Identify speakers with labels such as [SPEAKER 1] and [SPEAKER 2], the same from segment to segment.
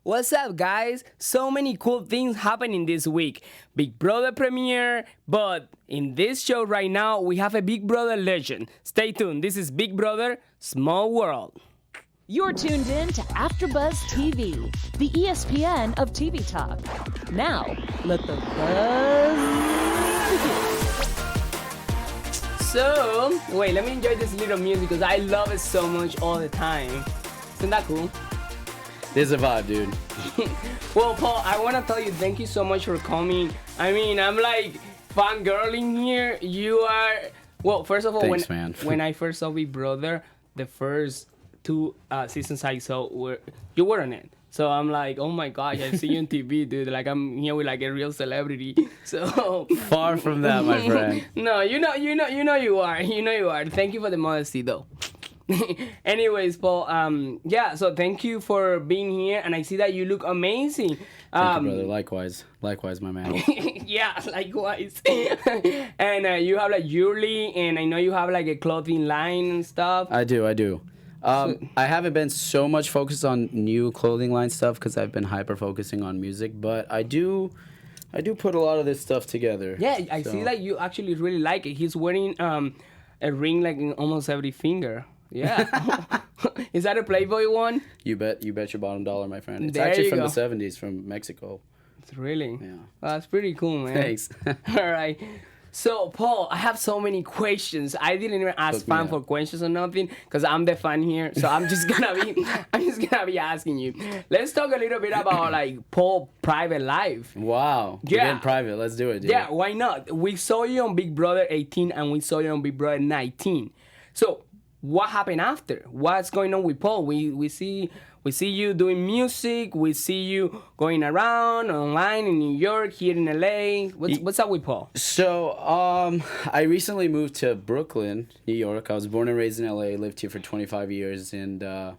[SPEAKER 1] What's up, guys? So many cool things happening this week. Big Brother premiere, but in this show right now, we have a Big Brother legend. Stay tuned. This is Big Brother Small World.
[SPEAKER 2] You're tuned in to AfterBuzz TV, the ESPN of TV talk. Now, let the buzz begin.
[SPEAKER 1] So, wait, let me enjoy this little music because I love it so much all the time. Isn't that cool?
[SPEAKER 3] This is a vibe, dude.
[SPEAKER 1] Well, Paul, I want to tell you thank you so much for coming. I mean, I'm like fangirling here. You are, well, first of all,
[SPEAKER 3] Thanks, man.
[SPEAKER 1] when I first saw Big Brother, the first two seasons I saw, you were on it. So I'm like, oh my gosh, I see you on TV, dude. Like I'm here with like a real celebrity. So
[SPEAKER 3] Far from that, my friend.
[SPEAKER 1] No, you are. You know you are. Thank you for the modesty, though. Anyways, Paul, yeah, so thank you for being here, and I see that you look amazing.
[SPEAKER 3] Thank you, brother. Likewise, my man.
[SPEAKER 1] Yeah, likewise. And you have like jewelry, and I know you have like a clothing line and stuff.
[SPEAKER 3] I do. I haven't been so much focused on new clothing line stuff because I've been hyper focusing on music, but I do put a lot of this stuff together.
[SPEAKER 1] Yeah, I see that you actually really like it. He's wearing a ring like in almost every finger. Yeah. Is that a Playboy one?
[SPEAKER 3] You bet your bottom dollar, my friend. It's
[SPEAKER 1] There
[SPEAKER 3] actually
[SPEAKER 1] you
[SPEAKER 3] from
[SPEAKER 1] go.
[SPEAKER 3] the 70s from Mexico.
[SPEAKER 1] It's really?
[SPEAKER 3] Yeah.
[SPEAKER 1] That's pretty cool, man.
[SPEAKER 3] Thanks.
[SPEAKER 1] All right. So, Paul, I have so many questions. I didn't even ask
[SPEAKER 3] Hook me
[SPEAKER 1] fan
[SPEAKER 3] up.
[SPEAKER 1] for questions or nothing because I'm the fan here. So I'm just gonna be asking you. Let's talk a little bit about like Paul private life.
[SPEAKER 3] Wow. We're
[SPEAKER 1] Yeah.
[SPEAKER 3] getting private. Let's do it, dude.
[SPEAKER 1] Yeah, why not? We saw you on Big Brother 18 and we saw you on Big Brother 19. So what happened after? What's going on with Paul? We see you doing music. We see you going around online in New York, here in LA. What's up with Paul?
[SPEAKER 3] So, I recently moved to Brooklyn, New York. I was born and raised in LA, lived here for 25 years, and I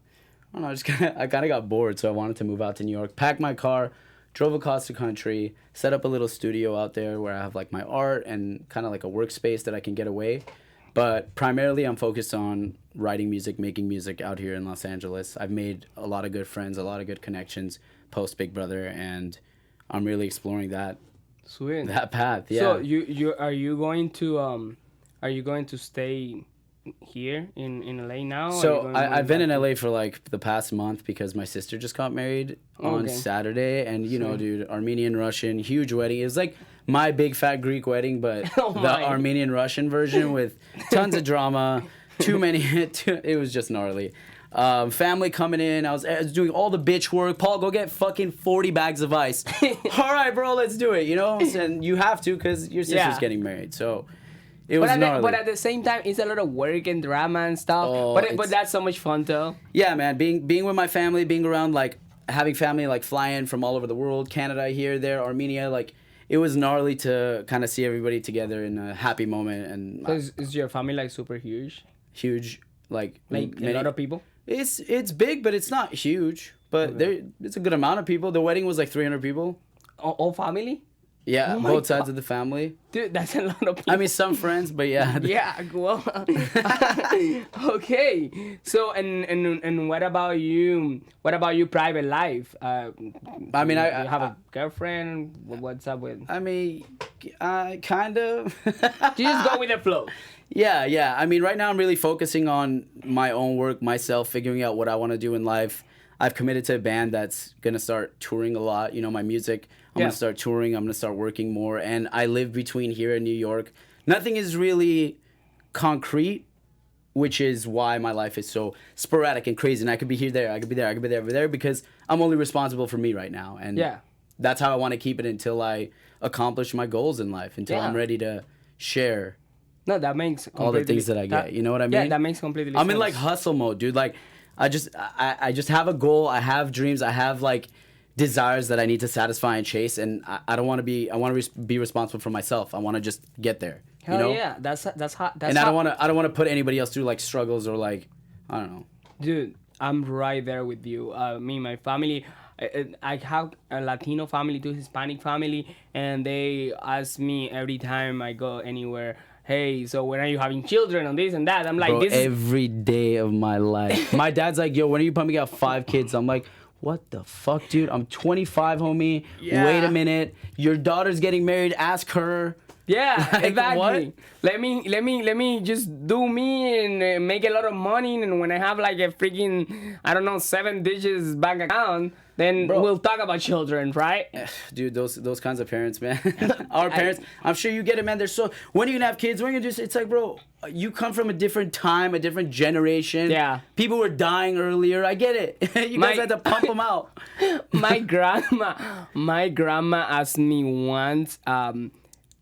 [SPEAKER 3] don't know, I kind of got bored, so I wanted to move out to New York. Packed my car, drove across the country, set up a little studio out there where I have like my art and kind of like a workspace that I can get away. But primarily, I'm focused on writing music, making music out here in Los Angeles. I've made a lot of good friends, a lot of good connections post Big Brother, and I'm really exploring that
[SPEAKER 1] Sweet.
[SPEAKER 3] path. Yeah.
[SPEAKER 1] So are you going to stay here in LA now?
[SPEAKER 3] So I've been in LA for like the past month because my sister just got married on
[SPEAKER 1] Okay.
[SPEAKER 3] Saturday, and you know, dude, Armenian Russian, huge wedding. It was like my big fat Greek wedding, but
[SPEAKER 1] Oh
[SPEAKER 3] the
[SPEAKER 1] my.
[SPEAKER 3] Armenian Russian version with tons of drama. It was just gnarly. Family coming in. I was doing all the bitch work. Paul, go get fucking 40 bags of ice. All right, bro, let's do it. You know, and you have to because your sister's
[SPEAKER 1] Yeah.
[SPEAKER 3] getting married. So it was gnarly.
[SPEAKER 1] But at the same time, it's a lot of work and drama and stuff.
[SPEAKER 3] Oh,
[SPEAKER 1] but
[SPEAKER 3] it's-
[SPEAKER 1] that's so much fun though.
[SPEAKER 3] Yeah, man, being with my family, being around, like, having family, like, flying from all over the world, Canada, here, there, Armenia, like, it was gnarly to kind of see everybody together in a happy moment, and
[SPEAKER 1] So is your family like super huge?
[SPEAKER 3] huge, like
[SPEAKER 1] A lot of people?
[SPEAKER 3] It's big, but it's not huge, but it's a good amount of people. The wedding was like 300 people.
[SPEAKER 1] All family?
[SPEAKER 3] Yeah,
[SPEAKER 1] Oh my
[SPEAKER 3] both sides
[SPEAKER 1] God.
[SPEAKER 3] of the family.
[SPEAKER 1] Dude, that's a lot of people.
[SPEAKER 3] I mean, some friends, but yeah.
[SPEAKER 1] Yeah, well, okay. So, and what about you? What about your private life?
[SPEAKER 3] I mean,
[SPEAKER 1] you have a girlfriend? What's up with?
[SPEAKER 3] I mean, kind of.
[SPEAKER 1] You just go with the flow.
[SPEAKER 3] Yeah. I mean, right now I'm really focusing on my own work, myself, figuring out what I want to do in life. I've committed to a band that's going to start touring a lot. You know, my music, I'm going to start touring. I'm going to start working more. And I live between here and New York. Nothing is really concrete, which is why my life is so sporadic and crazy. And I could be here, there, I could be there, I could be there, over there, because I'm only responsible for me right now. And
[SPEAKER 1] Yeah.
[SPEAKER 3] that's how I want to keep it until I accomplish my goals in life, until I'm
[SPEAKER 1] Yeah.
[SPEAKER 3] ready to share
[SPEAKER 1] No, that makes
[SPEAKER 3] all the things that I get. You know what I mean?
[SPEAKER 1] Yeah, that makes completely
[SPEAKER 3] I'm
[SPEAKER 1] sense.
[SPEAKER 3] in like hustle mode, dude. Like I just have a goal. I have dreams. I have like desires that I need to satisfy and chase. And I don't want to be. I want to be responsible for myself. I want to just get there.
[SPEAKER 1] Hell
[SPEAKER 3] you know?
[SPEAKER 1] yeah, that's hot. That's
[SPEAKER 3] And I
[SPEAKER 1] how-
[SPEAKER 3] don't want to put anybody else through like struggles or like I don't know.
[SPEAKER 1] Dude, I'm right there with you. Me, my family, I have a Latino family too, Hispanic family, and they ask me every time I go anywhere, hey, so when are you having children and this and that? I'm like,
[SPEAKER 3] Bro,
[SPEAKER 1] this is...
[SPEAKER 3] every day of my life. My dad's like, yo, when are you pumping out 5 kids? I'm like, what the fuck, dude? I'm 25, homie.
[SPEAKER 1] Yeah.
[SPEAKER 3] Wait a minute. Your daughter's getting married. Ask her.
[SPEAKER 1] Yeah,
[SPEAKER 3] Like,
[SPEAKER 1] exactly.
[SPEAKER 3] what?
[SPEAKER 1] Let me just do me and make a lot of money. And when I have like a freaking, I don't know, 7 digits bank account, then
[SPEAKER 3] Bro.
[SPEAKER 1] we'll talk about children, right?
[SPEAKER 3] Dude, those kinds of parents, man. Our parents, I'm sure you get it, man. They're so, when are you gonna have kids? When are you gonna just, it's like, bro, you come from a different time, a different generation.
[SPEAKER 1] Yeah.
[SPEAKER 3] People were dying earlier. I get it. You guys had to pump them out.
[SPEAKER 1] my grandma asked me once,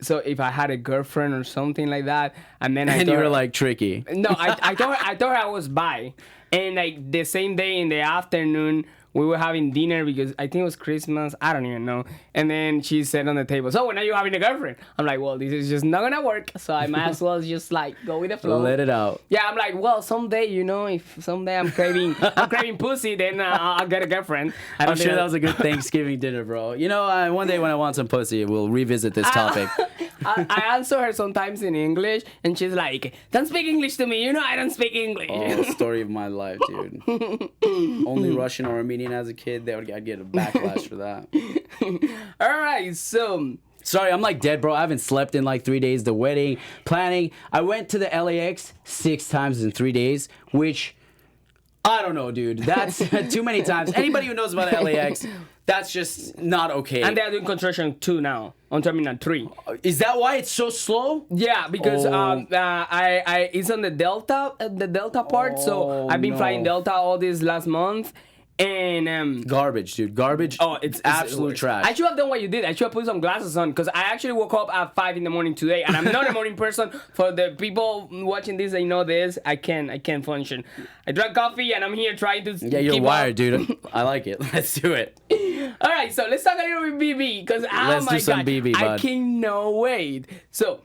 [SPEAKER 1] so if I had a girlfriend or something like that, and then
[SPEAKER 3] And you were like, tricky.
[SPEAKER 1] no, I thought I was bi, and like the same day in the afternoon we were having dinner because I think it was Christmas. I don't even know. And then she said on the table, "So when are you having a girlfriend?" I'm like, "Well, this is just not gonna work, so I might as well just like go with the flow."
[SPEAKER 3] Let it out.
[SPEAKER 1] Yeah, I'm like, well, someday, you know, if someday I'm craving pussy, then I'll get a girlfriend.
[SPEAKER 3] I'm sure that was a good Thanksgiving dinner, bro. You know, one day when I want some pussy, we'll revisit this topic.
[SPEAKER 1] I answer her sometimes in English, and she's like, "Don't speak English to me. You know I don't speak English."
[SPEAKER 3] Oh, story of my life, dude. Only Russian or Armenian as a kid, I'd get a backlash for that.
[SPEAKER 1] All right, so
[SPEAKER 3] Sorry, I'm like dead, bro. I haven't slept in like 3 days. The wedding, planning. I went to the LAX 6 times in 3 days, which I don't know, dude. That's too many times. Anybody who knows about the LAX, that's just not okay.
[SPEAKER 1] and they're doing construction 2 now on Terminal 3.
[SPEAKER 3] Is that why it's so slow?
[SPEAKER 1] Yeah, because
[SPEAKER 3] Oh.
[SPEAKER 1] I it's on the Delta part, so I've been flying
[SPEAKER 3] no.
[SPEAKER 1] Delta all this last month, and
[SPEAKER 3] Garbage, dude. Garbage.
[SPEAKER 1] oh, it's
[SPEAKER 3] absolute
[SPEAKER 1] worse.
[SPEAKER 3] trash.
[SPEAKER 1] I should have done what you did. I should have put some glasses on because I actually woke up at 5 in the morning today, and I'm not a morning person. For the people watching this, they know this. I can't function. I drank coffee, and I'm here trying to.
[SPEAKER 3] Yeah, you're
[SPEAKER 1] keep
[SPEAKER 3] wired,
[SPEAKER 1] up.
[SPEAKER 3] dude. I like it. Let's do it.
[SPEAKER 1] All right, so let's talk a little bit BB because oh
[SPEAKER 3] Let's
[SPEAKER 1] my
[SPEAKER 3] do some
[SPEAKER 1] god,
[SPEAKER 3] BB,
[SPEAKER 1] I
[SPEAKER 3] bud.
[SPEAKER 1] cannot wait. So,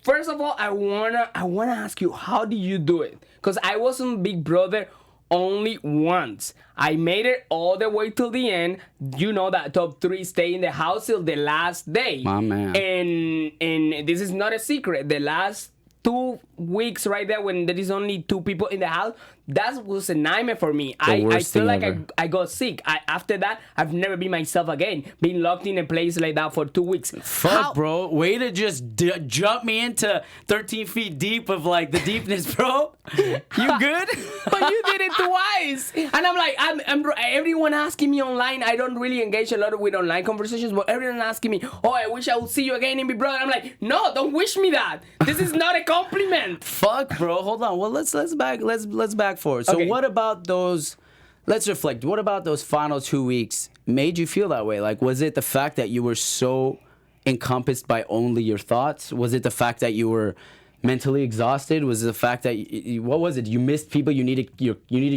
[SPEAKER 1] first of all, I wanna ask you, how did you do it? Because I was on Big Brother only once. I made it all the way till the end. You know that top 3 stay in the house till the last day.
[SPEAKER 3] My man.
[SPEAKER 1] And this is not a secret. The last 2 weeks right there when there is only 2 people in the house, that was a nightmare for me. I
[SPEAKER 3] worst
[SPEAKER 1] feel
[SPEAKER 3] thing
[SPEAKER 1] like
[SPEAKER 3] ever.
[SPEAKER 1] I got sick. After that, I've never been myself again. Being locked in a place like that for 2 weeks.
[SPEAKER 3] Fuck, bro. Way to just jump me into 13 feet deep of like the deepness, bro. You good?
[SPEAKER 1] But you did it twice, and I'm like, I'm everyone asking me online. I don't really engage a lot with online conversations, but everyone asking me, "Oh, I wish I would see you again in Big Brother." I'm like, no, don't wish me that. This is not a compliment.
[SPEAKER 3] Fuck, bro. Hold on. Well, let's back forward. So
[SPEAKER 1] Okay.
[SPEAKER 3] what about those? Let's reflect. What about those final 2 weeks made you feel that way? Like, was it the fact that you were so encompassed by only your thoughts? Was it the fact that you were mentally exhausted? Was it the fact that what was it? You missed people. You needed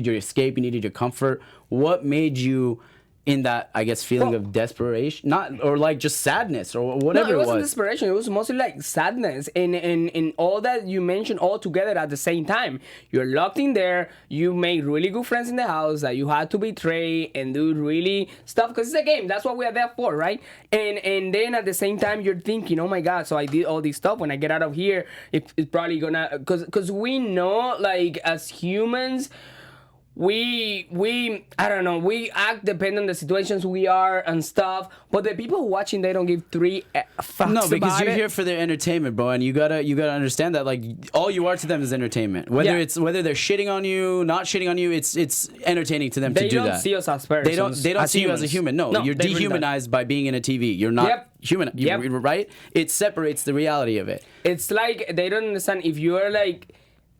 [SPEAKER 3] your escape. You needed your comfort. What made you in that, I guess, feeling of desperation? Not, or like just sadness or whatever
[SPEAKER 1] No, it
[SPEAKER 3] it
[SPEAKER 1] wasn't
[SPEAKER 3] was.
[SPEAKER 1] desperation. It was mostly like sadness and all that you mentioned all together at the same time. You're locked in there. You made really good friends in the house that you had to betray and do really stuff because it's a game. That's what we are there for, right? And then at the same time, you're thinking, oh my God, so I did all this stuff. When I get out of here, it's probably gonna because we know, like, as humans, we I don't know, we act depending on the situations we are and stuff, but the people watching, they don't give 3 fucks
[SPEAKER 3] No, because
[SPEAKER 1] about
[SPEAKER 3] you're
[SPEAKER 1] it.
[SPEAKER 3] here for their entertainment, bro, and you gotta understand that, like, all you are to them is entertainment. Whether
[SPEAKER 1] Yeah.
[SPEAKER 3] whether they're shitting on you, not shitting on you, it's entertaining to them
[SPEAKER 1] They
[SPEAKER 3] to do
[SPEAKER 1] don't
[SPEAKER 3] that.
[SPEAKER 1] see us as persons.
[SPEAKER 3] They don't
[SPEAKER 1] as
[SPEAKER 3] see you as a
[SPEAKER 1] humans.
[SPEAKER 3] human. No, you're
[SPEAKER 1] they really don't.
[SPEAKER 3] dehumanized by being in a TV. You're not
[SPEAKER 1] Yep.
[SPEAKER 3] human.
[SPEAKER 1] Yep.
[SPEAKER 3] Right? It separates the reality of it.
[SPEAKER 1] It's like they don't understand if you are like,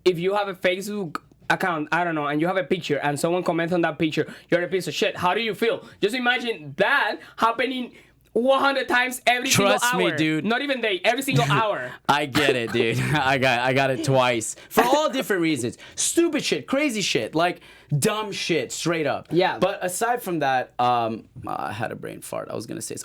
[SPEAKER 1] if you have a Facebook account, I don't know, and you have a picture and someone comments on that picture, you're a piece of shit. How do you feel? Just imagine that happening 100 times every
[SPEAKER 3] Trust
[SPEAKER 1] single
[SPEAKER 3] me,
[SPEAKER 1] hour.
[SPEAKER 3] dude.
[SPEAKER 1] Not even day, every single hour.
[SPEAKER 3] I get it, dude. I got it twice for all different reasons. Stupid shit, crazy shit, like dumb shit, straight up.
[SPEAKER 1] Yeah.
[SPEAKER 3] But aside from that, I had a brain fart. I was gonna say,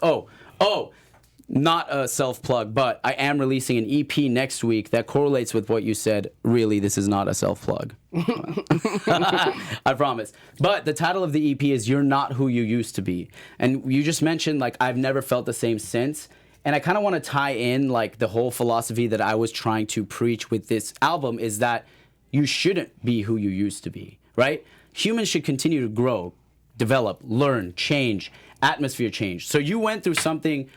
[SPEAKER 3] not a self plug, but I am releasing an EP next week that correlates with what you said. Really, this is not a self plug. I promise. But the title of the EP is "You're Not Who You Used to Be," and you just mentioned, like, I've never felt the same since. And I kind of want to tie in, like, the whole philosophy that I was trying to preach with this album is that you shouldn't be who you used to be, right? Humans should continue to grow. develop, learn, change, atmosphere change. So you went through something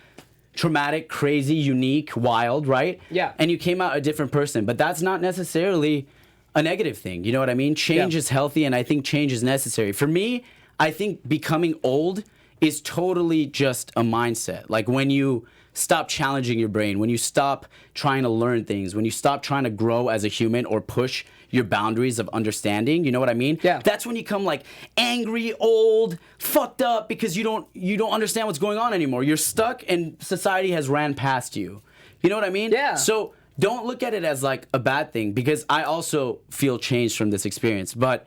[SPEAKER 3] traumatic, crazy, unique, wild, right?
[SPEAKER 1] Yeah.
[SPEAKER 3] And you came out a different person, but that's not necessarily a negative thing. You know what I mean? Change is healthy, and I think change is necessary. For me, I think becoming old is totally just a mindset. Like when you stop challenging your brain, when you stop trying to learn things, when you stop trying to grow as a human or push your boundaries of understanding, you know what I mean?
[SPEAKER 1] Yeah.
[SPEAKER 3] That's when you come like angry, old, fucked up because you don't understand what's going on anymore. You're stuck and society has ran past you. You know what I mean?
[SPEAKER 1] Yeah.
[SPEAKER 3] So don't look at it as like a bad thing, because I also feel changed from this experience. But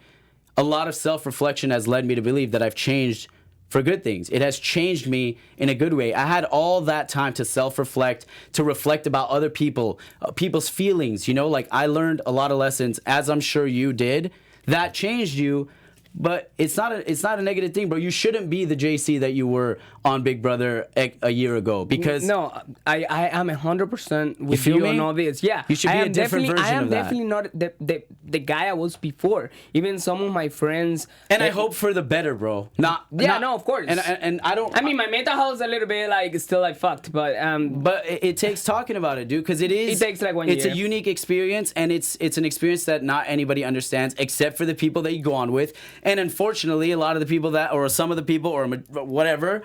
[SPEAKER 3] a lot of self-reflection has led me to believe that I've changed for good things. It has changed me in a good way. I had all that time to self-reflect, to reflect about other people, people's feelings, you know? Like I learned a lot of lessons, as I'm sure you did, that changed you. But it's not a negative thing, bro. You shouldn't be the JC that you were on Big Brother a year ago, because
[SPEAKER 1] no, I am 100% with
[SPEAKER 3] feel
[SPEAKER 1] you
[SPEAKER 3] me?
[SPEAKER 1] on all this. Yeah,
[SPEAKER 3] You should be a different version
[SPEAKER 1] I am
[SPEAKER 3] of that.
[SPEAKER 1] definitely not the guy I was before. Even some of my friends.
[SPEAKER 3] and I hope for the better, bro.
[SPEAKER 1] No, of course.
[SPEAKER 3] And I don't.
[SPEAKER 1] I mean, my mental health is a little bit like still like fucked, but
[SPEAKER 3] But it takes talking about it, dude, because it is.
[SPEAKER 1] It takes like 1
[SPEAKER 3] It's
[SPEAKER 1] year.
[SPEAKER 3] a unique experience, and it's an experience that not anybody understands except for the people that you go on with. And unfortunately, a lot of the people that, or some of the people, or whatever,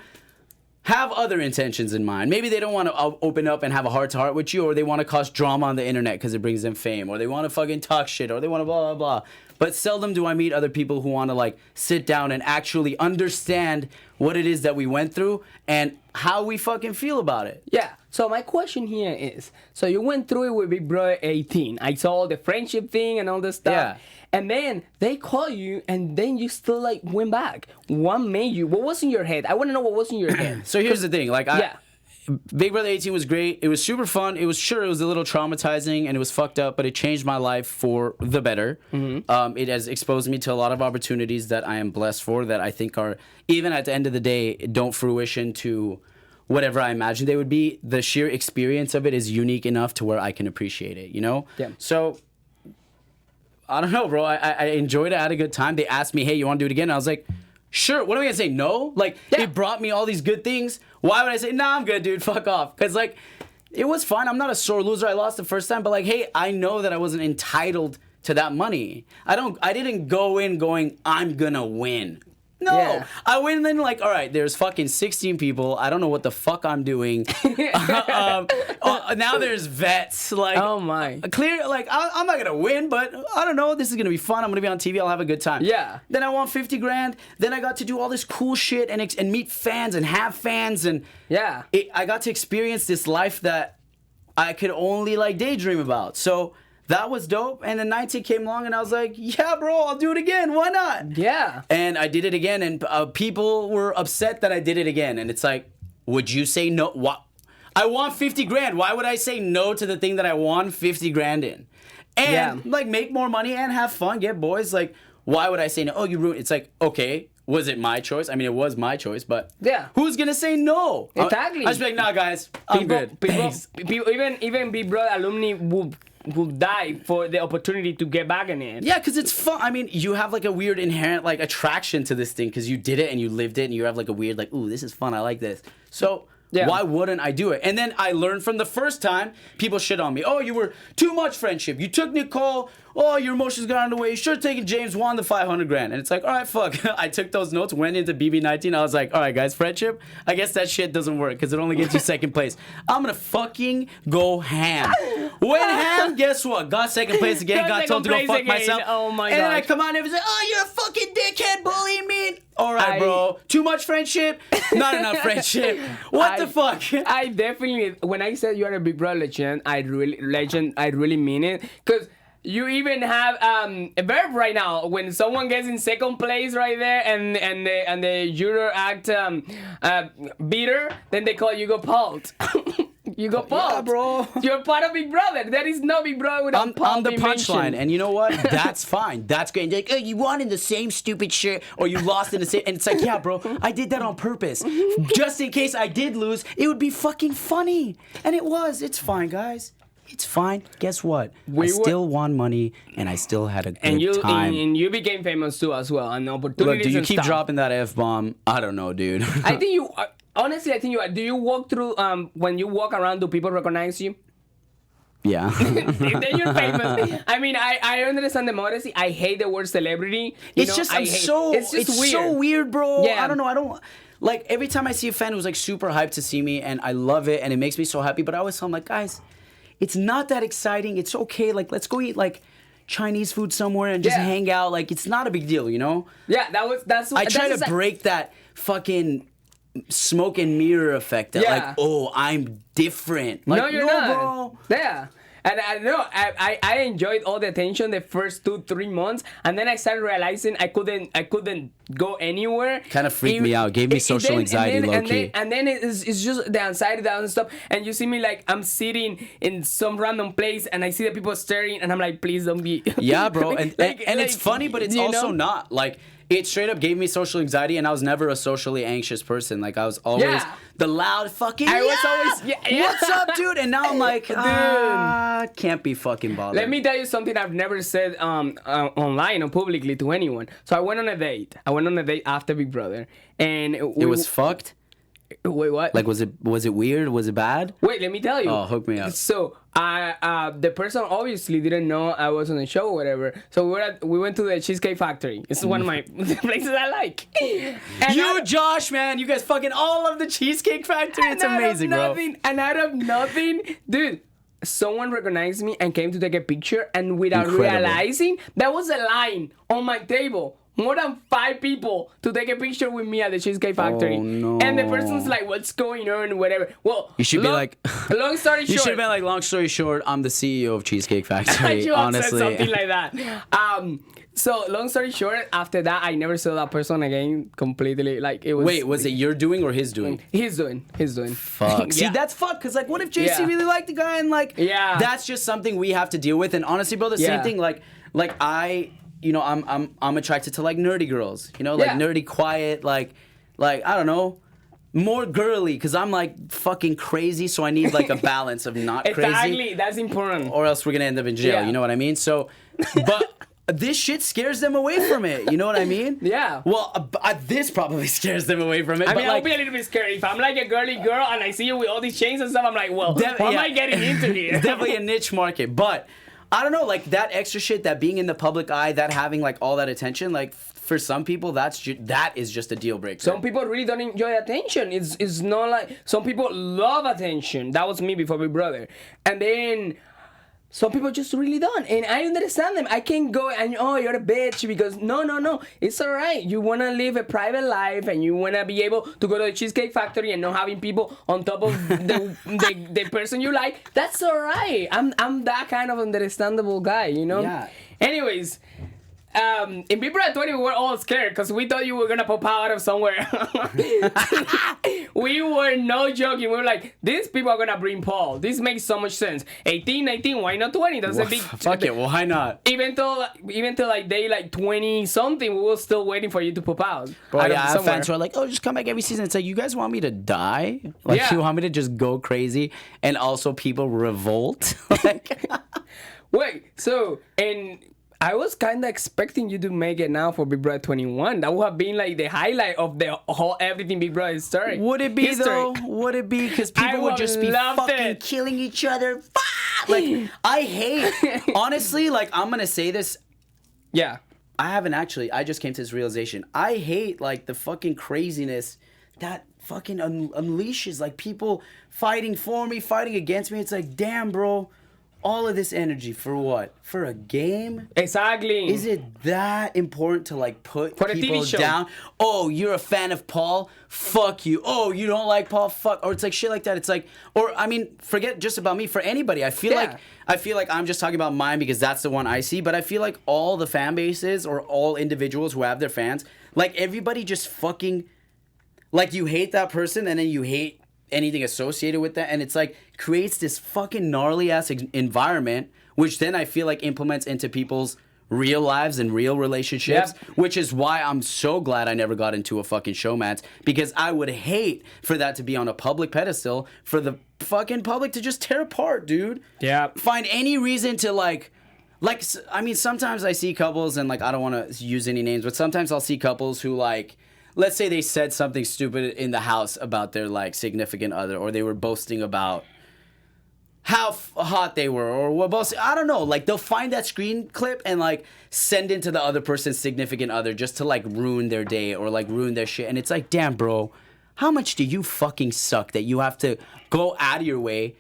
[SPEAKER 3] have other intentions in mind. Maybe they don't want to open up and have a heart-to-heart with you, or they want to cause drama on the internet because it brings them fame, or they want to fucking talk shit, or they want to blah, blah, blah. But seldom do I meet other people who want to, like, sit down and actually understand what it is that we went through and how we fucking feel about it.
[SPEAKER 1] yeah. So my question here is, so you went through it with Big Brother 18. I saw the friendship thing and all this stuff.
[SPEAKER 3] Yeah.
[SPEAKER 1] And then they call you, and then you still like went back. What made you? What was in your head? I want to know what was in your head.
[SPEAKER 3] So here's the thing, like,
[SPEAKER 1] Yeah.
[SPEAKER 3] Big Brother 18 was great. It was super fun. It was a little traumatizing and it was fucked up, but it changed my life for the better. It has exposed me to a lot of opportunities that I am blessed for, that I think are, even at the end of the day, don't fruition to whatever I imagined they would be. The sheer experience of it is unique enough to where I can appreciate it, you know?
[SPEAKER 1] Yeah.
[SPEAKER 3] So I don't know, bro. I enjoyed it. I had a good time. They asked me, hey, you want to do it again? And I was like, sure. What am I going to say? No? Like, it brought me all these good things. Why would I say, nah, I'm good, dude. Fuck off. Because, like, it was fun. I'm not a sore loser. I lost the first time. But, like, hey, I know that I wasn't entitled to that money. I didn't go in going, I'm going to win. No,
[SPEAKER 1] Yeah.
[SPEAKER 3] I went in like, all right, there's fucking 16 people. I don't know what the fuck I'm doing. Now there's vets. Like,
[SPEAKER 1] Oh, my.
[SPEAKER 3] Clear, like, I'm not gonna win, but I don't know. This is gonna be fun. I'm gonna be on TV. I'll have a good time.
[SPEAKER 1] Yeah.
[SPEAKER 3] Then I won 50 grand. Then I got to do all this cool shit and meet fans and have fans, and
[SPEAKER 1] Yeah.
[SPEAKER 3] I got to experience this life that I could only like daydream about. So that was dope. And then 19 came along, and I was like, yeah, bro, I'll do it again. Why not?
[SPEAKER 1] Yeah.
[SPEAKER 3] And I did it again, and people were upset that I did it again. And it's like, would you say no? What? I won 50 grand. Why would I say no to the thing that I won 50 grand in? And like make more money and have fun, get boys. Like, why would I say no? Oh, you ruined. It's like, okay, was it my choice? I mean, it was my choice, but
[SPEAKER 1] Yeah.
[SPEAKER 3] who's gonna say no?
[SPEAKER 1] Exactly.
[SPEAKER 3] I just be like, nah, guys, I'm good. Thanks.
[SPEAKER 1] People, even Big Brother alumni would die for the opportunity to get back in it.
[SPEAKER 3] Yeah, because it's fun. I mean, you have like a weird inherent like attraction to this thing because you did it and you lived it, and you have like a weird like, ooh, this is fun. I like this. So why wouldn't I do it? And then I learned from the first time. People shit on me. Oh, you were too much friendship. You took Nicole. Oh, your emotions got in the way. You should have taken James, won the 500 grand. And it's like, all right, fuck. I took those notes, went into BB19. I was like, all right, guys, friendship. I guess that shit doesn't work because it only gets you second place. I'm gonna fucking go ham. Went ham. Guess what? Got second place again. Got told to go fuck myself.
[SPEAKER 1] Oh my
[SPEAKER 3] and then I
[SPEAKER 1] gosh.
[SPEAKER 3] come on and was like, oh, you're a fucking dickhead bullying me. All right, bro. Too much friendship. Not enough friendship. What the fuck?
[SPEAKER 1] I definitely, when I said you are a Big Brother legend, I really mean it. Because you even have a verb right now. When someone gets in second place right there, and the juror act bitter, then they call you go Palt. You go Palt.
[SPEAKER 3] Yeah, bro.
[SPEAKER 1] You're part of Big Brother. There is no Big Brother without Palt.
[SPEAKER 3] I'm the
[SPEAKER 1] being
[SPEAKER 3] punchline,
[SPEAKER 1] mentioned.
[SPEAKER 3] and you know what? That's fine. That's great. And they're like, oh, you won in the same stupid shit, or you lost in the same. And it's like, yeah, bro, I did that on purpose, just in case I did lose. It would be fucking funny, and it was. It's fine, guys. It's fine. Guess what? I still won money, and I still had a good time.
[SPEAKER 1] And you became famous too as well, and opportunities.
[SPEAKER 3] Look, do you
[SPEAKER 1] and
[SPEAKER 3] keep
[SPEAKER 1] stuff.
[SPEAKER 3] dropping that F-bomb? I don't know, dude.
[SPEAKER 1] I think you. Honestly, I think you are. Do you walk through? When you walk around, do people recognize you?
[SPEAKER 3] Yeah.
[SPEAKER 1] Then you're famous. I mean, I understand the modesty. I hate the word celebrity.
[SPEAKER 3] It's just
[SPEAKER 1] weird.
[SPEAKER 3] so weird, bro.
[SPEAKER 1] Yeah.
[SPEAKER 3] I don't know. Like, every time I see a fan who's like super hyped to see me, and I love it, and it makes me so happy. But I always tell them, like, guys, it's not that exciting. It's okay. Like, let's go eat like Chinese food somewhere and just hang out. Like, it's not a big deal, you know?
[SPEAKER 1] Yeah,
[SPEAKER 3] I try to break that fucking smoke and mirror effect. That like, oh, I'm different. Like,
[SPEAKER 1] no, you're not,
[SPEAKER 3] bro.
[SPEAKER 1] Yeah. And I know I enjoyed all the attention the first 2-3 months, and then I started realizing I couldn't go anywhere.
[SPEAKER 3] Kind of freaked me out. Gave me social anxiety, low key.
[SPEAKER 1] And then it's just the anxiety and stuff. And you see me like I'm sitting in some random place, and I see the people staring, and I'm like, please don't be.
[SPEAKER 3] Yeah, bro. And it's funny, but it's also not like. It straight up gave me social anxiety, and I was never a socially anxious person. Like, I was always the loud fucking.
[SPEAKER 1] I was always
[SPEAKER 3] what's up, dude? And now I'm like, can't be fucking bothered.
[SPEAKER 1] Let me tell you something I've never said online or publicly to anyone. So I went on a date. After Big Brother, and
[SPEAKER 3] it was fucked.
[SPEAKER 1] Wait, what?
[SPEAKER 3] Like, was it weird? Was it bad?
[SPEAKER 1] Wait, let me tell you.
[SPEAKER 3] Oh, hook me up.
[SPEAKER 1] So, the person obviously didn't know I was on the show or whatever. So we went to the Cheesecake Factory. This is one of my places I like. And
[SPEAKER 3] Josh, man, you guys fucking all love the Cheesecake Factory. It's amazing, bro.
[SPEAKER 1] And out of nothing, dude, someone recognized me and came to take a picture, and without realizing, there was a line on my table. More than 5 people to take a picture with me at the Cheesecake Factory.
[SPEAKER 3] Oh, no.
[SPEAKER 1] And the person's like, what's going on? Whatever. Well,
[SPEAKER 3] you should be like,
[SPEAKER 1] long story short.
[SPEAKER 3] You should have been like, long story short, I'm the CEO of Cheesecake Factory.
[SPEAKER 1] You
[SPEAKER 3] honestly.
[SPEAKER 1] said something like that. So long story short, after that, I never saw that person again completely. Like, it was.
[SPEAKER 3] Wait, was it your doing or his doing?
[SPEAKER 1] He's doing.
[SPEAKER 3] Fuck. See, that's fuck. Cause like, what if JC really liked the guy and like, that's just something we have to deal with. And honestly, bro, the same thing. Like I'm attracted to like nerdy girls. You know, like nerdy, quiet, like I don't know. More girly, because I'm like fucking crazy, so I need like a balance of not crazy.
[SPEAKER 1] Exactly, that's important.
[SPEAKER 3] Or else we're gonna end up in jail, you know what I mean? So, but this shit scares them away from it, you know what I mean?
[SPEAKER 1] Yeah.
[SPEAKER 3] Well, this probably scares them away from it.
[SPEAKER 1] I mean, I'll be a little bit scared. If I'm like a girly girl and I see you with all these chains and stuff, I'm like, well, what am I getting into here?
[SPEAKER 3] It's definitely a niche market, but I don't know, like that extra shit, that being in the public eye, that having like all that attention, like for some people, that is just a deal breaker.
[SPEAKER 1] Some people really don't enjoy attention. It's not like some people love attention. That was me before Big Brother, and then some people just really don't, and I understand them. I can't go and you're a bitch because no, it's all right. You wanna live a private life and you wanna be able to go to the Cheesecake Factory and not having people on top of the person you like. That's all right. I'm that kind of understandable guy, you know.
[SPEAKER 3] Yeah.
[SPEAKER 1] Anyways. In Big Brother 20, we were all scared because we thought you were gonna pop out of somewhere. We were no joking. We were like, these people are gonna bring Paul. This makes so much sense. 18, 19, why not 20? That's a big.
[SPEAKER 3] Fuck it, why not?
[SPEAKER 1] Even till like day like 20 something, we were still waiting for you to pop out.
[SPEAKER 3] Bro, I have fans who are like, oh, just come back every season. It's like, you guys want me to die? Like, you want me to just go crazy? And also people revolt? Like,
[SPEAKER 1] wait, so, and I was kind of expecting you to make it now for Big Brother 21. That would have been like the highlight of the whole everything Big Brother story.
[SPEAKER 3] Would it be though? Would it be? Because people would just be fucking killing each other. Like, I hate, honestly, like, I'm going to say this.
[SPEAKER 1] Yeah.
[SPEAKER 3] I just came to this realization. I hate like the fucking craziness that fucking unleashes like people fighting for me, fighting against me. It's like, damn, bro. All of this energy for what? For a game?
[SPEAKER 1] Exactly.
[SPEAKER 3] Is it that important to like put
[SPEAKER 1] for
[SPEAKER 3] people down? Oh, you're a fan of Paul? Fuck you. Oh, you don't like Paul? Fuck. Or it's like shit like that. It's like, or I mean, forget just about me. For anybody, I feel like I'm just talking about mine because that's the one I see. But I feel like all the fan bases or all individuals who have their fans, like everybody just fucking, like you hate that person and then you hate anything associated with that, and it's like creates this fucking gnarly ass environment, which then I feel like implements into people's real lives and real relationships, which is why I'm so glad I never got into a fucking showmance, because I would hate for that to be on a public pedestal for the fucking public to just tear apart, dude.
[SPEAKER 1] Yeah.
[SPEAKER 3] Find any reason to like, I mean, sometimes I see couples, and like, I don't want to use any names, but sometimes I'll see couples who like, let's say they said something stupid in the house about their like significant other, or they were boasting about how hot they were, or what else. I don't know. Like, they'll find that screen clip and like send it to the other person's significant other just to like ruin their day or like ruin their shit. And it's like, damn, bro, how much do you fucking suck that you have to go out of your way,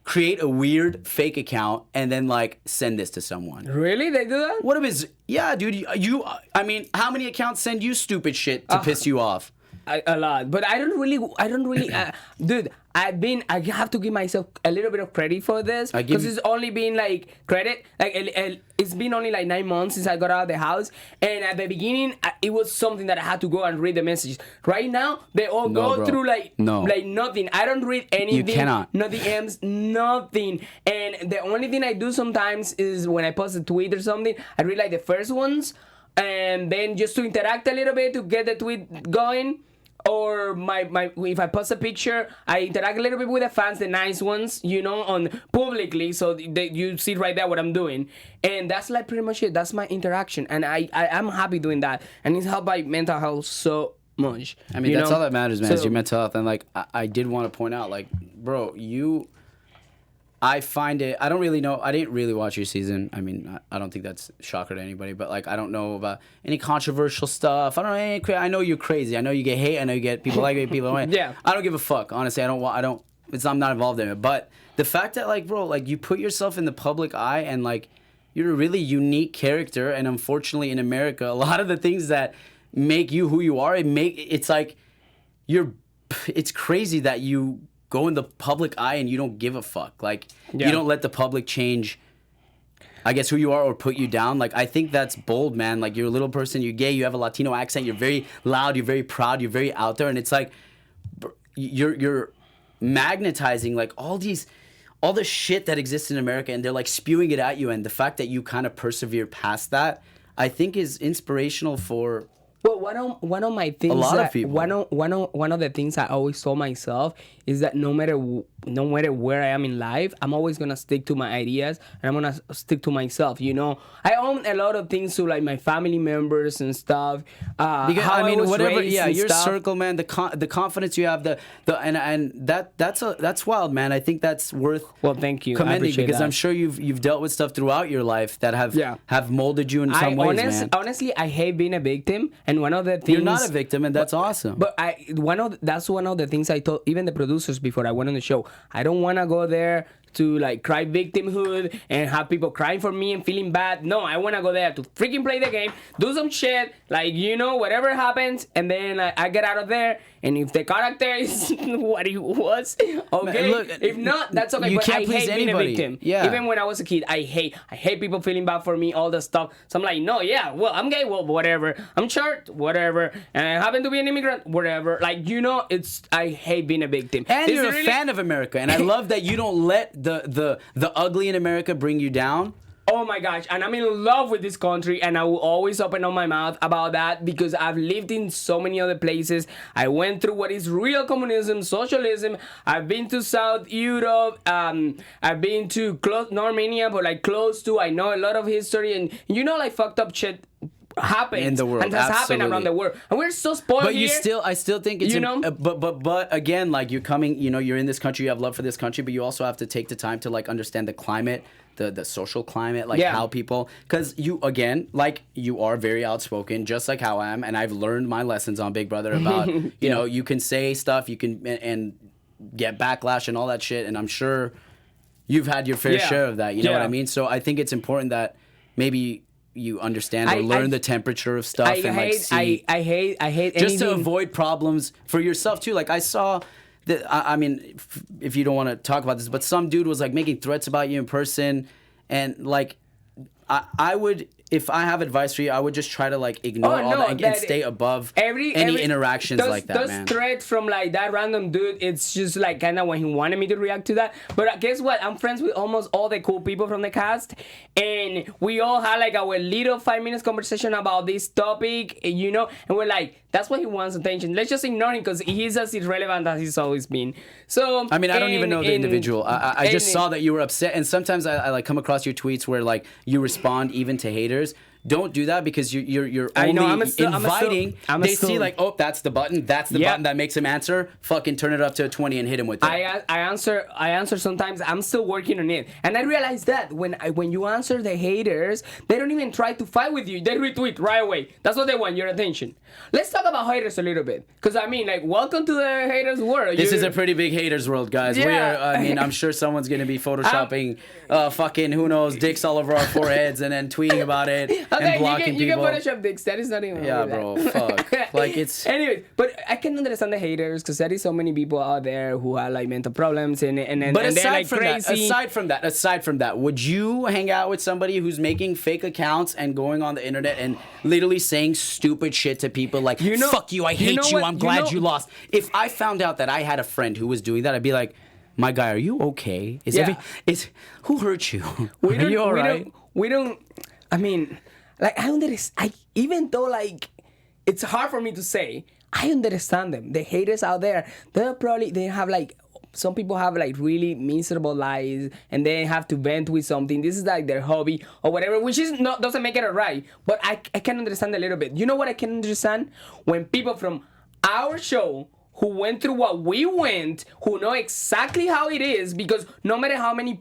[SPEAKER 3] create a weird fake account, and then like send this to someone?
[SPEAKER 1] Really? They do that?
[SPEAKER 3] What if it's, yeah, dude, I mean, how many accounts send you stupid shit to piss you off?
[SPEAKER 1] A lot, but I don't really, dude. I have to give myself a little bit of credit for this, because it's only been like credit, like it's been only like 9 months since I got out of the house, and at the beginning it was something that I had to go and read the messages. Right now they all go through like nothing. I don't read anything.
[SPEAKER 3] You cannot.
[SPEAKER 1] No DMs, nothing. And the only thing I do sometimes is when I post a tweet or something, I read like the first ones, and then just to interact a little bit to get the tweet going. Or if I post a picture, I interact a little bit with the fans, the nice ones, you know, on publicly, so you see right there what I'm doing, and that's like pretty much it. That's my interaction, and I'm happy doing that, and it's helped my mental health so much.
[SPEAKER 3] I mean, that's all that matters, man. Is your mental health. And like, I did want to point out, like, bro, I find it, I don't really know, I didn't really watch your season. I mean, I don't think that's a shocker to anybody, but like, I don't know about any controversial stuff. I don't know, I know you're crazy. I know you get hate. I know you get people like it, people don't like it. Yeah. I don't give a fuck. Honestly, I'm not involved in it. But the fact that like, bro, like you put yourself in the public eye, and like, you're a really unique character. And unfortunately in America, a lot of the things that make you who you are, it's like, it's crazy that you go in the public eye and you don't give a fuck. Like, you don't let the public change, I guess, who you are or put you down. Like, I think that's bold, man. Like, you're a little person, you're gay, you have a Latino accent, you're very loud, you're very proud, you're very out there. And it's like, you're magnetizing like all the shit that exists in America, and they're like spewing it at you. And the fact that you kind of persevere past that, I think is inspirational for
[SPEAKER 1] Well, one of my things,
[SPEAKER 3] a lot of people.
[SPEAKER 1] One of the things I always told myself is that no matter where I am in life, I'm always gonna stick to my ideas, and I'm gonna stick to myself. You know, I own a lot of things to like my family members and stuff.
[SPEAKER 3] Because I mean, whatever, yeah, your circle, man, the confidence you have, and that's wild, man. I think that's worth
[SPEAKER 1] thank you,
[SPEAKER 3] commending, because I'm sure you've dealt with stuff throughout your life that have molded you in some ways, man.
[SPEAKER 1] Honestly, I hate being a victim, and one of the things,
[SPEAKER 3] you're not a victim, and that's awesome.
[SPEAKER 1] But that's one of the things I told even the producers before I went on the show. I don't want to go there to like cry victimhood and have people crying for me and feeling bad. No, I want to go there to freaking play the game, do some shit, like, you know, whatever happens, and then I get out of there. And if the character is what he was, okay. Man, look, if not, that's okay.
[SPEAKER 3] You
[SPEAKER 1] but
[SPEAKER 3] can't
[SPEAKER 1] I
[SPEAKER 3] please
[SPEAKER 1] hate
[SPEAKER 3] anybody.
[SPEAKER 1] Being a victim.
[SPEAKER 3] Yeah.
[SPEAKER 1] Even when I was a kid, I hate people feeling bad for me, all the stuff. So I'm like, no, yeah, well, I'm gay, well, whatever. I'm short, whatever. And I happen to be an immigrant, whatever. Like, you know, I hate being a victim.
[SPEAKER 3] And you're a fan of America, and I love that you don't let the ugly in America bring you down.
[SPEAKER 1] Oh my gosh, and I'm in love with this country, and I will always open up my mouth about that because I've lived in so many other places. I went through what is real communism, socialism. I've been to South Europe. I've been to not Armenia, but like close to. I know a lot of history, and you know, like fucked up shit happens
[SPEAKER 3] in the world,
[SPEAKER 1] and has happened around the world, and we're so spoiled.
[SPEAKER 3] But
[SPEAKER 1] here.
[SPEAKER 3] I still think it's,
[SPEAKER 1] you know.
[SPEAKER 3] But again, like you're coming, you know, you're in this country, you have love for this country, but you also have to take the time to like understand the climate. The social climate, like how people, because you, again, like you are very outspoken, just like how I am, and I've learned my lessons on Big Brother about, you know, you can say stuff, you can, and get backlash and all that shit, and I'm sure you've had your fair share of that, you know what I mean? So I think it's important that maybe you understand or learn the temperature of stuff, and like see.
[SPEAKER 1] I hate
[SPEAKER 3] just
[SPEAKER 1] anything.
[SPEAKER 3] to avoid problems for yourself too. Like I saw. I mean, if you don't want to talk about this, but some dude was like making threats about you in person, and like, I would, if I have advice for you, I would just try to like ignore all that and stay above any interactions like that, man.
[SPEAKER 1] Those threats from like that random dude, it's just like kind of when he wanted me to react to that. But guess what? I'm friends with almost all the cool people from the cast, and we all had like our little 5 minutes conversation about this topic, you know, and we're like, that's why he wants attention. Let's just ignore him because he's as irrelevant as he's always been. So
[SPEAKER 3] I mean, I don't even know the individual. I just saw that you were upset, and sometimes I like come across your tweets where like you respond even to haters. Don't do that because you're only inviting. They see like, oh, that's the button. That's the button that makes him answer. Fucking turn it up to a 20 and hit him with it.
[SPEAKER 1] I answer sometimes. I'm still working on it, and I realize that when you answer the haters, they don't even try to fight with you. They retweet right away. That's what they want, your attention. Let's talk about haters a little bit, because I mean, like, welcome to the haters world.
[SPEAKER 3] This is a pretty big haters world, guys.
[SPEAKER 1] Yeah.
[SPEAKER 3] I mean, I'm sure someone's gonna be photoshopping, fucking who knows, dicks all over our foreheads and then tweeting about it.
[SPEAKER 1] Okay,
[SPEAKER 3] and blocking
[SPEAKER 1] you
[SPEAKER 3] people.
[SPEAKER 1] can Photoshop dicks. That is not even.
[SPEAKER 3] Yeah, bro. Fuck. Like it's.
[SPEAKER 1] Anyways, but I can understand the haters because there is so many people out there who have like mental problems and they're like crazy.
[SPEAKER 3] Aside from that, would you hang out with somebody who's making fake accounts and going on the internet and literally saying stupid shit to people like, "Fuck you, I hate you, I'm glad you lost." If I found out that I had a friend who was doing that, I'd be like, "My guy, are you okay? Who hurt you? Are you all right?"
[SPEAKER 1] We don't. I mean, like even though like it's hard for me to say, I understand them. The haters out there, they have like, some people have like really miserable lives and they have to vent with something. This is like their hobby or whatever, which doesn't make it right. But I can understand a little bit. You know what I can understand? When people from our show who went through what we went, who know exactly how it is, because no matter how many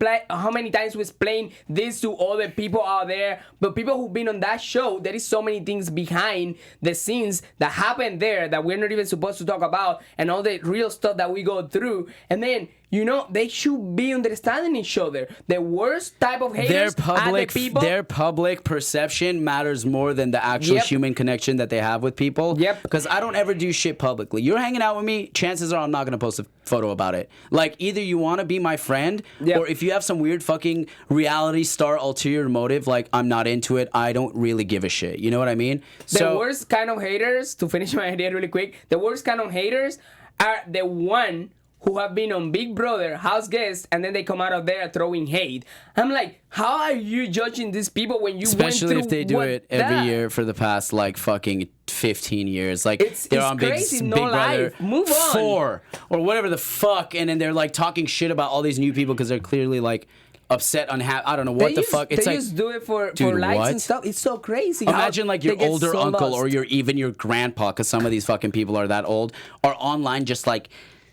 [SPEAKER 1] times we explain this to other people out there, but people who've been on that show, there is so many things behind the scenes that happen there that we're not even supposed to talk about, and all the real stuff that we go through. And then, you know, they should be understanding each other. The worst type of haters are the people.
[SPEAKER 3] Their public perception matters more than the actual human connection that they have with people.
[SPEAKER 1] Yep.
[SPEAKER 3] Because I don't ever do shit publicly. You're hanging out with me, chances are I'm not going to post a photo about it. Like, either you want to be my friend, or if you have some weird fucking reality star ulterior motive, like, I'm not into it, I don't really give a shit. You know what I mean?
[SPEAKER 1] The worst kind of haters, to finish my idea really quick, the worst kind of haters are the one who have been on Big Brother, house guests, and then they come out of there throwing hate. I'm like, how are you judging these people when you
[SPEAKER 3] especially
[SPEAKER 1] went through
[SPEAKER 3] if they do it every year for the past like fucking 15 years, like they're on
[SPEAKER 1] crazy,
[SPEAKER 3] Big Brother
[SPEAKER 1] Move on.
[SPEAKER 3] 4 or whatever the fuck, and then they're like talking shit about all these new people because they're clearly like upset, unhappy. I don't know what the fuck. It's
[SPEAKER 1] they
[SPEAKER 3] like,
[SPEAKER 1] just do it for
[SPEAKER 3] dude,
[SPEAKER 1] likes
[SPEAKER 3] what?
[SPEAKER 1] and stuff. It's so crazy.
[SPEAKER 3] Imagine like your older uncle
[SPEAKER 1] lost.
[SPEAKER 3] or even your grandpa, because some of these fucking people are that old, are online just like,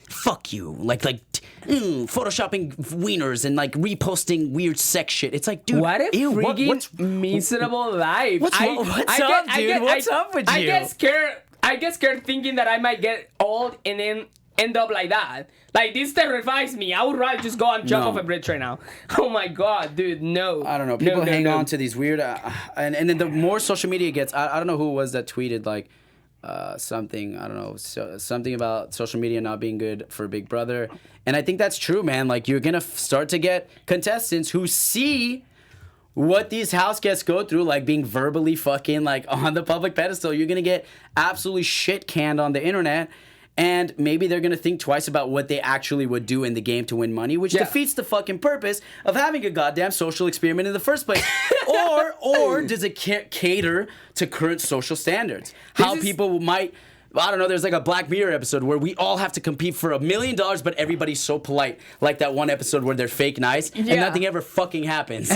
[SPEAKER 3] fuck you, like photoshopping wieners and like reposting weird sex shit. It's like, dude,
[SPEAKER 1] what a freaking miserable life.
[SPEAKER 3] What's up, dude? What's up with you?
[SPEAKER 1] I get scared thinking that I might get old and then end up like that. Like, this terrifies me. I would rather just go and jump off a bridge right now. Oh my god, dude, no.
[SPEAKER 3] I don't know. People hang on to these weird, and then the more social media gets, I don't know who it was that tweeted like, something, I don't know, something about social media not being good for Big Brother. And I think that's true, man. Like, you're gonna start to get contestants who see what these house guests go through, like being verbally fucking like on the public pedestal. You're gonna get absolutely shit canned on the internet, and maybe they're gonna think twice about what they actually would do in the game to win money, which defeats the fucking purpose of having a goddamn social experiment in the first place. or does it cater to current social standards? How people might, I don't know, there's like a Black Mirror episode where we all have to compete for $1 million, but everybody's so polite. Like that one episode where they're fake nice and nothing ever fucking happens.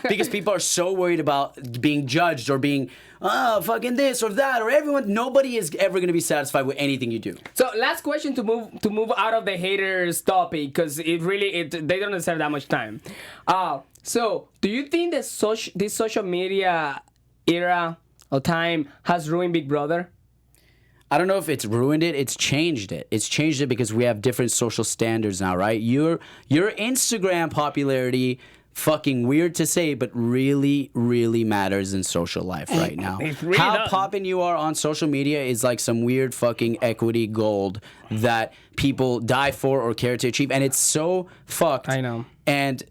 [SPEAKER 3] Because people are so worried about being judged or being, fucking this or that, or nobody is ever going to be satisfied with anything you do.
[SPEAKER 1] So last question to move out of the haters topic, because they don't deserve that much time. So do you think that this social media era or time has ruined Big Brother?
[SPEAKER 3] I don't know if it's ruined it. It's changed it. It's changed it because we have different social standards now, right? Your Instagram popularity, fucking weird to say, but really, really matters in social life right now.
[SPEAKER 1] Really
[SPEAKER 3] How poppin' you are on social media is like some weird fucking equity gold that people die for or care to achieve, and it's so fucked.
[SPEAKER 1] I know.
[SPEAKER 3] And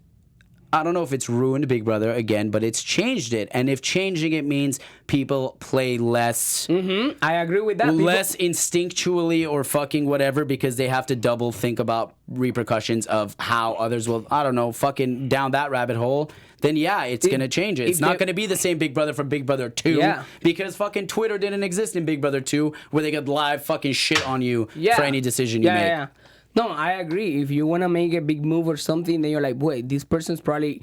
[SPEAKER 3] I don't know if it's ruined Big Brother again, but it's changed it. And if changing it means people play less,
[SPEAKER 1] I agree with that.
[SPEAKER 3] less instinctually or fucking whatever because they have to double think about repercussions of how others will, I don't know, fucking down that rabbit hole, then yeah, it's going to change it. It's not going to be the same Big Brother from Big Brother 2 because fucking Twitter didn't exist in Big Brother 2 where they could live fucking shit on you for any decision you make.
[SPEAKER 1] Yeah. No, I agree. If you want to make a big move or something, then you're like, wait, this person's probably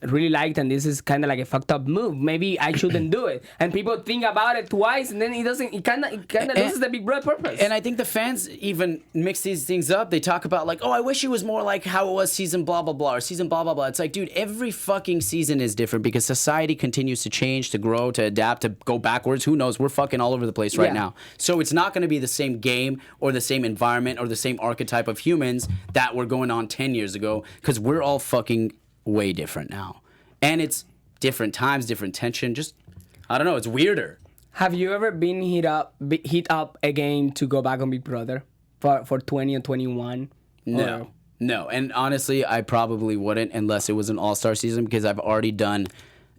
[SPEAKER 1] really liked and this is kind of like a fucked up move. Maybe I shouldn't do it. And people think about it twice and then it kind of loses the Big Brother purpose.
[SPEAKER 3] And I think the fans even mix these things up. They talk about like, oh, I wish it was more like how it was season blah, blah, blah, or season blah, blah, blah. It's like, dude, every fucking season is different because society continues to change, to grow, to adapt, to go backwards. Who knows? We're fucking all over the place right now. So it's not going to be the same game or the same environment or the same archetype of humans that were going on 10 years ago because we're all fucking way different now. And it's different times, different tension. Just, I don't know, it's weirder.
[SPEAKER 1] Have you ever been hit up again to go back on Big Brother for 20 and 21?
[SPEAKER 3] No. And honestly, I probably wouldn't unless it was an all-star season because I've already done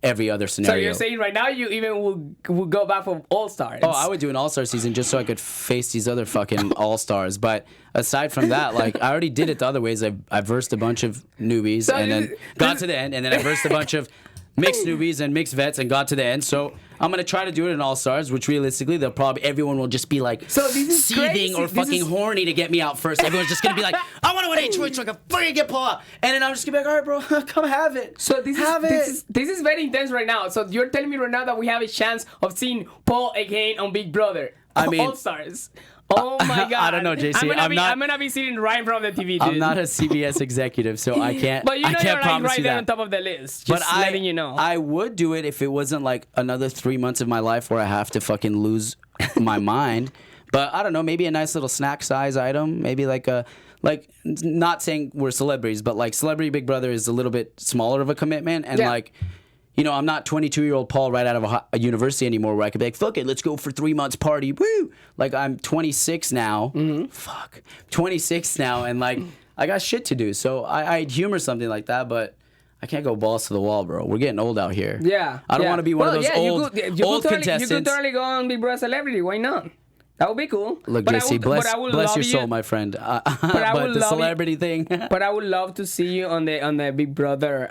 [SPEAKER 3] every other scenario.
[SPEAKER 1] So you're saying right now you even will go back for all-stars?
[SPEAKER 3] Oh, I would do an all-star season just so I could face these other fucking all-stars. But aside from that, like, I already did it the other ways. I versed a bunch of newbies and then got to the end. And then I versed a bunch of mixed newbies and mixed vets and got to the end. So I'm going to try to do it in all-stars, which realistically, everyone will just be like seething or fucking horny to get me out first. Everyone's just going to be like, I want to win a choice so I can fucking get Paul out. And then I'm just going to be like, all right, bro, come have it.
[SPEAKER 1] So this is very intense right now. So you're telling me right now that we have a chance of seeing Paul again on Big Brother. I mean, all-stars. Oh my God!
[SPEAKER 3] I don't know, JC.
[SPEAKER 1] I'm gonna be sitting right in front of the TV, dude.
[SPEAKER 3] I'm not a CBS executive, so I can't.
[SPEAKER 1] But you know,
[SPEAKER 3] I can't
[SPEAKER 1] you're
[SPEAKER 3] promise
[SPEAKER 1] right
[SPEAKER 3] you
[SPEAKER 1] there
[SPEAKER 3] that.
[SPEAKER 1] on top of the list. Just letting you know.
[SPEAKER 3] I would do it if it wasn't like another 3 months of my life where I have to fucking lose my mind. But I don't know, maybe a nice little snack size item. Maybe like not saying we're celebrities, but like Celebrity Big Brother is a little bit smaller of a commitment, and like. You know, I'm not 22-year-old Paul right out of a university anymore where I could be like, fuck it, let's go for 3 months party, woo! Like, I'm 26 now. 26 now, and like, I got shit to do. So I'd humor something like that, but I can't go balls to the wall, bro. We're getting old out here.
[SPEAKER 1] Yeah.
[SPEAKER 3] I don't want to be one of those old contestants.
[SPEAKER 1] You could totally go on Big Brother Celebrity. Why not? That would be cool.
[SPEAKER 3] Look, JC, bless your soul, my friend. But the celebrity thing.
[SPEAKER 1] But I would love to see you on the Big Brother,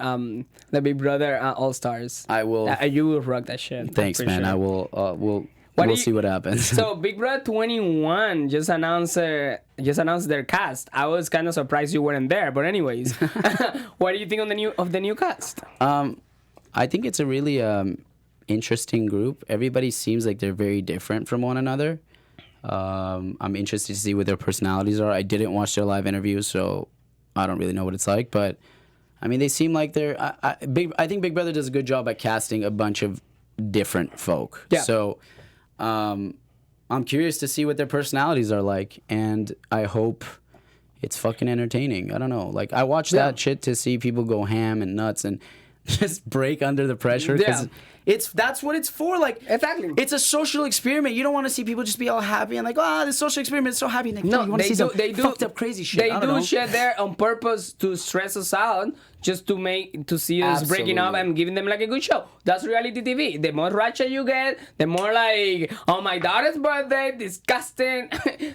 [SPEAKER 1] All Stars.
[SPEAKER 3] I will.
[SPEAKER 1] You will rock that shit.
[SPEAKER 3] Thanks, man. Sure. I will. We'll see what happens.
[SPEAKER 1] So Big Brother 21 just announced their cast. I was kind of surprised you weren't there, but anyways, what do you think of the new cast?
[SPEAKER 3] I think it's a really interesting group. Everybody seems like they're very different from one another. I'm interested to see what their personalities are. I didn't watch their live interviews, so I don't really know what it's like. But I mean, they seem like they're. I think Big Brother does a good job at casting a bunch of different folk. Yeah. So, I'm curious to see what their personalities are like, and I hope it's fucking entertaining. I don't know. Like, I watch that shit to see people go ham and nuts and just break under the pressure. Yeah. That's what it's for. Like, exactly. It's a social experiment. You don't want to see people just be all happy and like, this social experiment is so happy. Like, no, you want to see some fucked up crazy shit.
[SPEAKER 1] They do shit there on purpose to stress us out, just to see us breaking up and giving them like a good show. That's reality TV. The more ratchet you get, the more like, oh, my daughter's birthday, disgusting,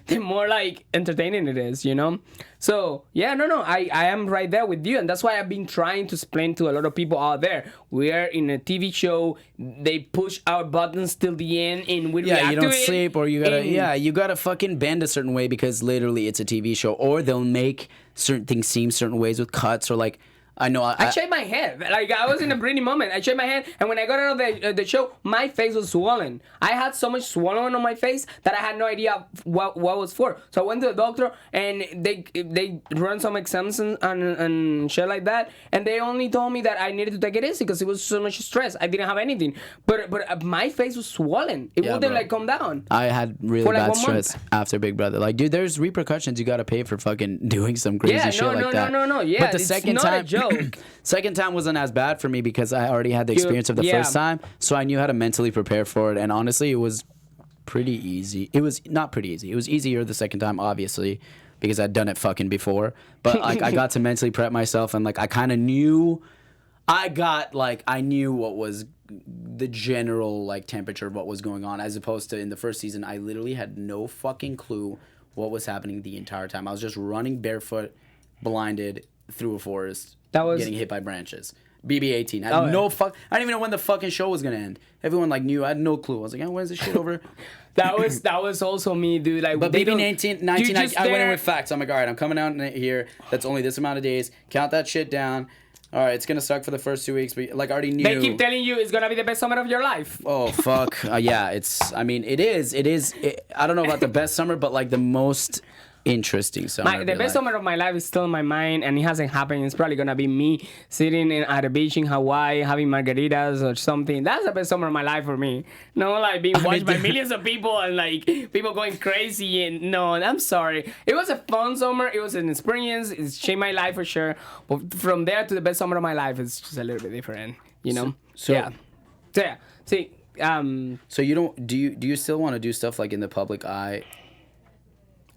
[SPEAKER 1] the more like entertaining it is, you know? So yeah, no, I am right there with you, and that's why I've been trying to explain to a lot of people out there. We are in a TV show. They push our buttons till the end, and we react to it.
[SPEAKER 3] You don't sleep, or you gotta fucking bend a certain way because literally it's a TV show, or they'll make certain things seem certain ways with cuts, or like. I
[SPEAKER 1] shaved my head. Like, I was in a brainy moment. I shaved my head, and when I got out of the show, my face was swollen. I had so much swelling on my face that I had no idea what was for. So I went to the doctor, and they run some exams and shit like that, and they only told me that I needed to take it easy because it was so much stress. I didn't have anything, but my face was swollen. It wouldn't like come down.
[SPEAKER 3] I had really bad stress after Big Brother. Like, dude, there's repercussions you gotta pay for fucking doing some crazy shit like that.
[SPEAKER 1] No. Yeah,
[SPEAKER 3] but the second time. Second time wasn't as bad for me because I already had the experience of the first time, so I knew how to mentally prepare for it. And honestly, it was pretty easy. It was not pretty easy. It was easier the second time, obviously, because I'd done it fucking before. But like, I got to mentally prep myself, and like, I kind of knew I knew what was the general like temperature of what was going on, as opposed to in the first season, I literally had no fucking clue what was happening the entire time. I was just running barefoot, blinded through a forest, getting hit by branches. BB-18. I had no fuck. I didn't even know when the fucking show was gonna end. Everyone like knew. I had no clue. I was like, when is this shit over?
[SPEAKER 1] That was also me, dude. Like,
[SPEAKER 3] but BB-19, I went in with facts. I'm like, all right, I'm coming out here. That's only this amount of days. Count that shit down. All right, it's gonna suck for the first 2 weeks, but like I already knew.
[SPEAKER 1] They keep telling you it's gonna be the best summer of your life.
[SPEAKER 3] Oh fuck, yeah. It is. I don't know about the best summer, but like the most interesting summer.
[SPEAKER 1] The best summer of my life is still in my mind, and it hasn't happened. It's probably gonna be me sitting at a beach in Hawaii having margaritas or something. That's the best summer of my life for me. No, like being watched by millions of people and like people going crazy. And no, I'm sorry. It was a fun summer. It was an experience. It's changed my life for sure. But from there to the best summer of my life, it's just a little bit different. You know?
[SPEAKER 3] So
[SPEAKER 1] yeah. So yeah. See.
[SPEAKER 3] So you don't do you still want to do stuff like in the public eye?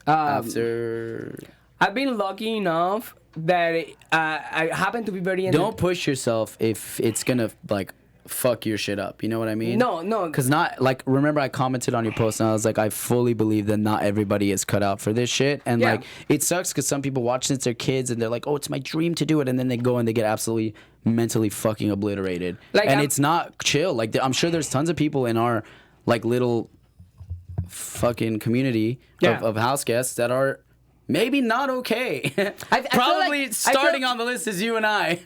[SPEAKER 3] After
[SPEAKER 1] I've been lucky enough that I happen to be very
[SPEAKER 3] don't push yourself if it's gonna like fuck your shit up, you know what I mean?
[SPEAKER 1] No,
[SPEAKER 3] because not like, remember I commented on your post and I was like, I fully believe that not everybody is cut out for this shit, and like it sucks because some people watch since they're kids and they're like, oh, it's my dream to do it, and then they go and they get absolutely mentally fucking obliterated, like, and it's not chill. Like I'm sure there's tons of people in our like little fucking community of house guests that are maybe not okay. Probably starting on the list is you and I.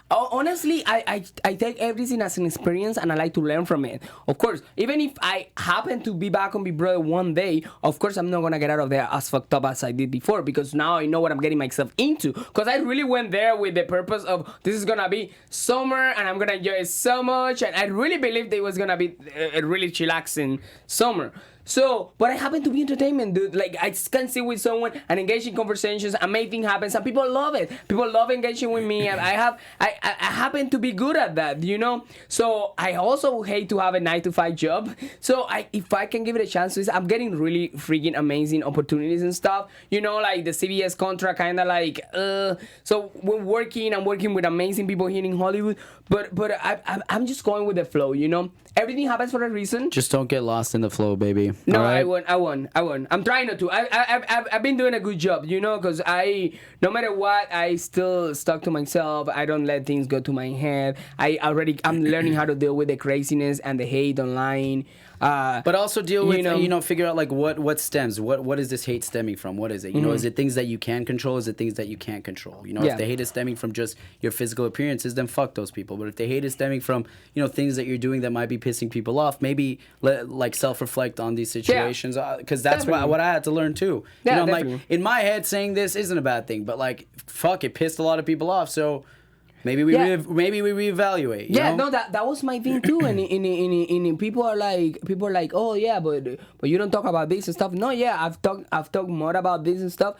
[SPEAKER 1] Honestly, I take everything as an experience and I like to learn from it. Of course, even if I happen to be back on Big Brother one day, of course I'm not gonna get out of there as fucked up as I did before, because now I know what I'm getting myself into. Because I really went there with the purpose of this is gonna be summer and I'm gonna enjoy it so much, and I really believed it was gonna be a really chillaxing summer. So, but I happen to be entertainment, dude. Like, I can sit with someone and engage in conversations and make things happen. Some people love it. People love engaging with me, and I happen to be good at that, you know? So, I also hate to have a 9-to-5 job. So, if I can give it a chance, I'm getting really freaking amazing opportunities and stuff. You know, like the CBS contract, kind of like, so I'm working with amazing people here in Hollywood, but I'm just going with the flow, you know? Everything happens for a reason.
[SPEAKER 3] Just don't get lost in the flow, baby.
[SPEAKER 1] No,
[SPEAKER 3] right?
[SPEAKER 1] I won't. I'm trying not to. I've been doing a good job, you know, because no matter what, I still stuck to myself. I don't let things go to my head. I'm learning how to deal with the craziness and the hate online.
[SPEAKER 3] But also deal with, figure out like what stems. What is this hate stemming from? What is it? You know, is it things that you can control? Is it things that you can't control? You know, if the hate is stemming from just your physical appearances, then fuck those people. But if the hate is stemming from, things that you're doing that might be pissing people off, maybe like self-reflect on these situations, because that's what I had to learn too. I'm like, in my head, saying this isn't a bad thing, but like, fuck, it pissed a lot of people off, so maybe we reevaluate. You know?
[SPEAKER 1] No, that was my thing too. And people are like, oh yeah, but you don't talk about this and stuff. No, yeah, I've talked more about this and stuff.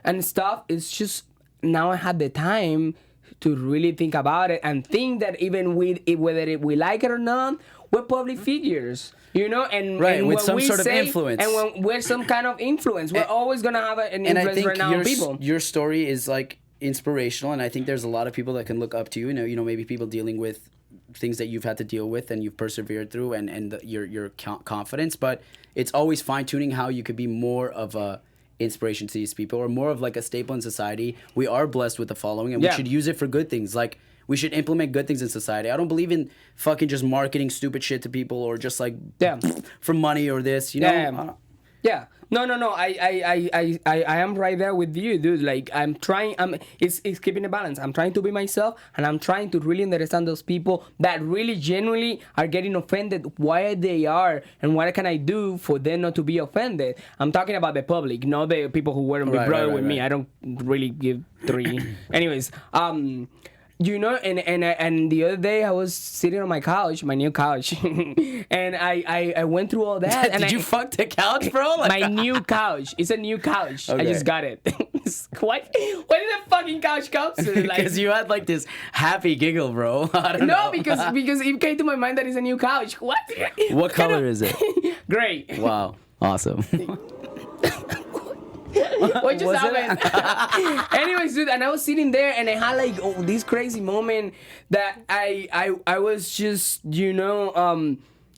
[SPEAKER 1] It's just now I had the time to really think about it and think that even whether we like it or not, we're public figures. You know, and
[SPEAKER 3] with some sort of influence,
[SPEAKER 1] and when we're some kind of influence, we're always gonna have an influence right now on people.
[SPEAKER 3] Your story is like inspirational, and I think there's a lot of people that can look up to you. You know, maybe people dealing with things that you've had to deal with and you've persevered through, and your confidence. But it's always fine tuning how you could be more of a inspiration to these people, or more of like a staple in society. We are blessed with the following, and we should use it for good things. Like, we should implement good things in society. I don't believe in fucking just marketing stupid shit to people, or just like for money or this, you know?
[SPEAKER 1] Yeah. No. I am right there with you, dude. Like, I'm trying. It's keeping a balance. I'm trying to be myself, and I'm trying to really understand those people that really genuinely are getting offended. Why they are, and what can I do for them not to be offended? I'm talking about the public, not the people who were on Big Brother with me. I don't really give three. Anyways, you know, and the other day I was sitting on my couch, my new couch, and I went through all that.
[SPEAKER 3] Did you fuck the couch, bro?
[SPEAKER 1] Like, my new couch. It's a new couch. Okay. I just got it. What did the fucking couch come to?
[SPEAKER 3] Because you had like this happy giggle, bro. I don't
[SPEAKER 1] know.
[SPEAKER 3] No,
[SPEAKER 1] because it came to my mind that it's a new couch. What?
[SPEAKER 3] What color is it?
[SPEAKER 1] Gray.
[SPEAKER 3] Wow. Awesome.
[SPEAKER 1] What just
[SPEAKER 3] Was
[SPEAKER 1] happened? Anyways, dude, and I was sitting there and I had like this crazy moment that I was just,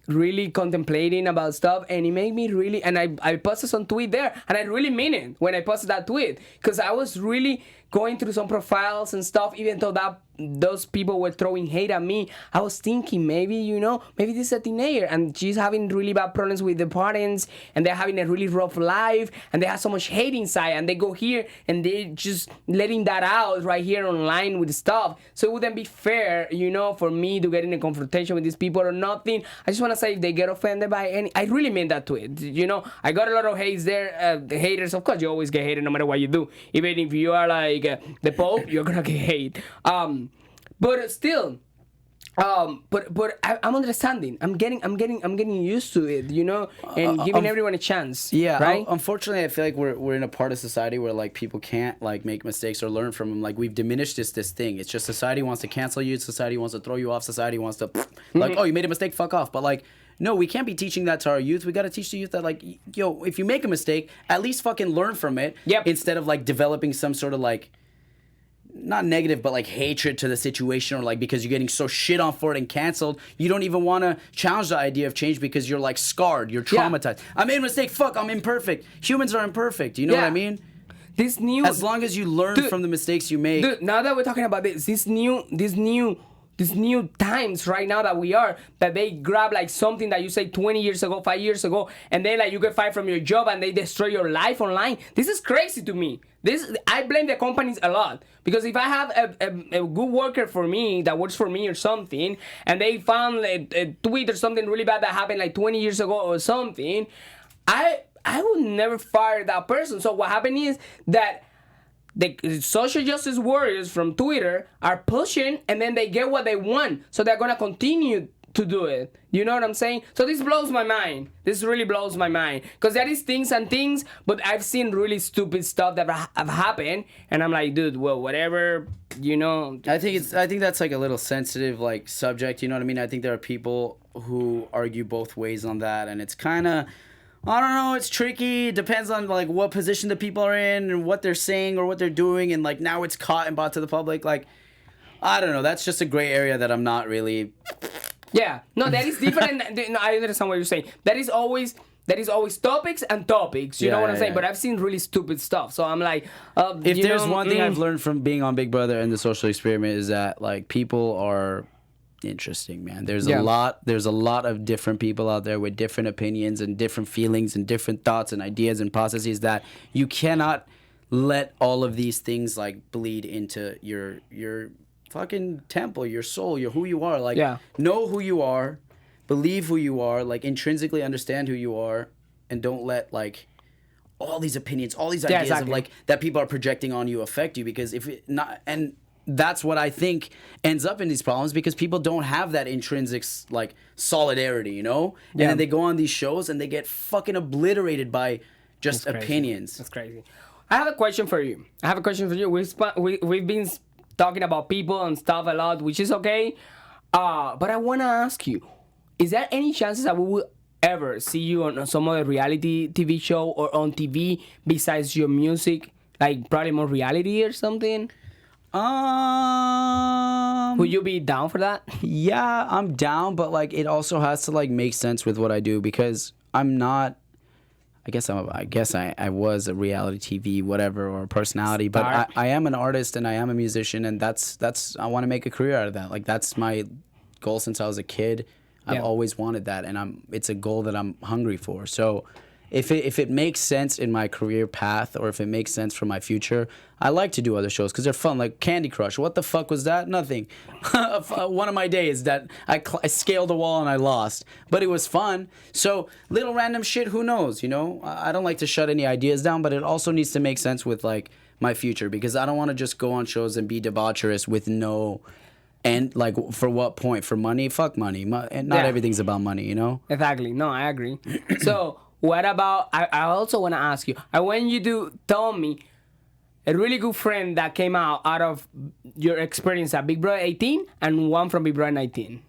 [SPEAKER 1] really contemplating about stuff, and it made me really, and I posted some tweet there, and I really mean it when I posted that tweet, because I was really going through some profiles and stuff, even though those people were throwing hate at me. I was thinking maybe this is a teenager and she's having really bad problems with the parents, and they're having a really rough life, and they have so much hate inside, and they go here and they just letting that out right here online with stuff. So it wouldn't be fair, for me to get in a confrontation with these people or nothing. I just want to say, if they get offended by any, I really meant that tweet. I got a lot of hates there. The haters, of course, you always get hated no matter what you do. Even if you are like the Pope, you're gonna get hate. But still, but I'm understanding. I'm getting used to it, and giving everyone a chance.
[SPEAKER 3] Yeah,
[SPEAKER 1] right.
[SPEAKER 3] Unfortunately, I feel like we're in a part of society where like people can't like make mistakes or learn from them. Like we've diminished this thing. It's just society wants to cancel you. Society wants to throw you off. Society wants to like, oh, you made a mistake, fuck off. But like, no, we can't be teaching that to our youth. We got to teach the youth that like, yo, if you make a mistake, at least fucking learn from it.
[SPEAKER 1] Yep.
[SPEAKER 3] Instead of like developing some sort of like, not negative, but like hatred to the situation, or like because you're getting so shit on for it and canceled, you don't even want to challenge the idea of change because you're like scarred, you're traumatized. Yeah. I made a mistake, fuck, I'm imperfect. Humans are imperfect, you know what I mean? As long as you learn from the mistakes you make.
[SPEAKER 1] Dude, now that we're talking about these new times right now that they grab like something that you say 20 years ago, 5 years ago, and then like you get fired from your job and they destroy your life online. This is crazy to me. I blame the companies a lot, because if I have a good worker for me that works for me or something, and they found a tweet or something really bad that happened like 20 years ago or something, I would never fire that person. So what happened is that the social justice warriors from Twitter are pushing, and then they get what they want, so they're gonna continue to do it. You know what I'm saying? So this blows my mind. This really blows my mind, because there is things and things, but I've seen really stupid stuff that have happened, and I'm like, dude, well, whatever,
[SPEAKER 3] I think that's like a little sensitive like subject. You know what I mean? I think there are people who argue both ways on that, and it's kind of, I don't know, it's tricky. It depends on like what position the people are in and what they're saying or what they're doing, and like now it's caught and brought to the public. Like, I don't know. That's just a gray area that I'm not really.
[SPEAKER 1] Yeah, no, that is different. No, I understand what you're saying. That is always topics and topics. You know what I'm saying? But I've seen really stupid stuff. So I'm like,
[SPEAKER 3] if there's one thing I've learned from being on Big Brother and the social experiment, is that like people are interesting, man. There's a lot of different people out there with different opinions and different feelings and different thoughts and ideas and processes that you cannot let all of these things like bleed into your fucking temple, your soul, who you are. Like, know who you are, believe who you are, like intrinsically understand who you are, and don't let like all these opinions, all these ideas of like that people are projecting on you affect you, because if it not, and that's what I think ends up in these problems, because people don't have that intrinsic like solidarity, and then they go on these shows and they get fucking obliterated by just opinions.
[SPEAKER 1] That's crazy. I have a question for you. We've been talking about people and stuff a lot, which is okay. But I want to ask you, is there any chances that we will ever see you on some other reality TV show or on TV besides your music? Like probably more reality or something? Would you be down for that?
[SPEAKER 3] Yeah, I'm down, but like it also has to like make sense with what I do, because I'm not. I guess I was a reality TV whatever or a personality, but I am an artist and I am a musician, and that's I want to make a career out of that. Like that's my goal since I was a kid. I've always wanted that, and it's a goal that I'm hungry for. So if it makes sense in my career path, or if it makes sense for my future, I like to do other shows because they're fun. Like Candy Crush. What the fuck was that? Nothing. One of my days that I scaled a wall and I lost, but it was fun. So little random shit. Who knows? I don't like to shut any ideas down, but it also needs to make sense with like my future, because I don't want to just go on shows and be debaucherous with no. And like, for what point? For money? Fuck money. And not everything's about money.
[SPEAKER 1] Exactly. No, I agree. So. What about, I also want to ask you, when you tell me a really good friend that came out of your experience at Big Brother 18 and one from Big Brother 19.